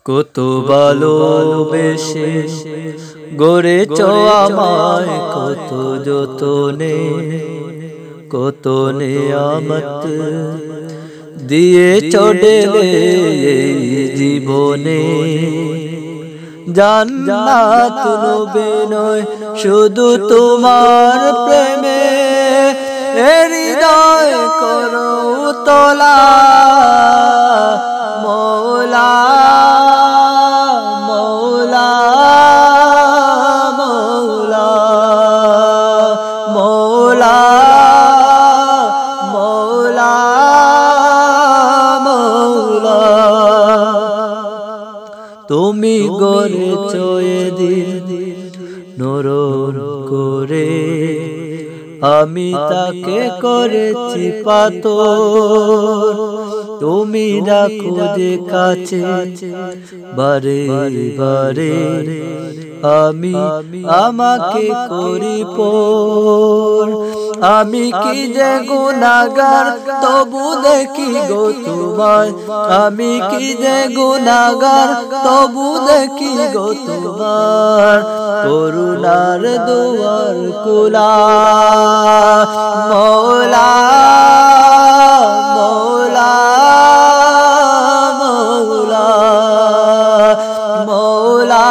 কত ভালোবেসে গড়েছ আমায়, কত যতনে কত নিয়ামত দিয়েছ ঢেলে এই জীবনে। জান্নাত নবী নয় শুধু তোমার প্রেমে, হৃদয় করো তোলা মৌলা মৌলা মৌলা মৌলা মৌলা মৌলা। তুমি গড়েছ এদিন নরম করে, আমি তাকে করেছি পাথর। তুমি রাখো যে কাছে বারে বারে, আমি আমাকে করি পর। আমি কি যে গুনাহগার তবু দেখি গো তোমায়, আমি কি যে গুনাহগার তবু দেখি গো তোমার করুণার দুয়ার খোলা মৌলা মৌলা মৌলা মৌলা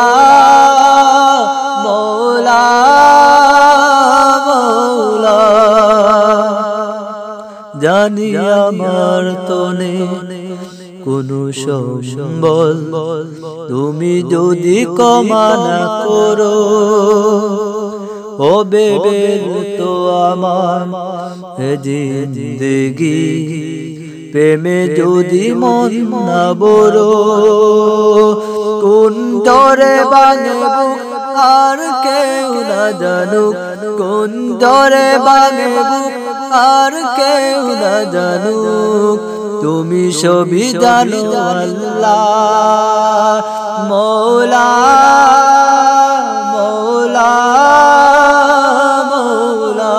মৌলা মৌলা। জানি আমার তনে কোনো সম্বল তুমি যদি ক্ষমা না করো, হবে তো আমার জিন্দেগি প্রেমে যদি মন না বড়ো। কোন দরে ভাঙে বুক আর কেউ না জানুক, কোন দরে ভাঙে বুক আর কেউ না জানুক, তুমি সবই জানো আল্লাহ মৌলা মৌলা মৌলা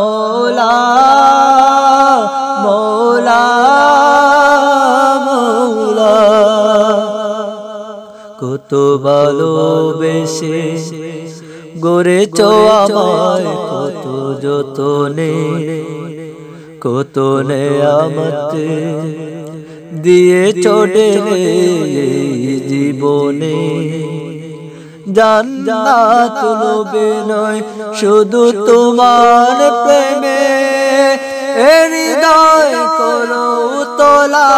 মৌলা মৌলা মৌলা। কত ভালোবেসে গড়েছ আমায়, কত যতনে কত নিয়ামত দিয়েছ ঢেলে জীবনে। জান্নাত নবী নয় শুধু তোমার প্রেমে, হৃদয় করো তোলা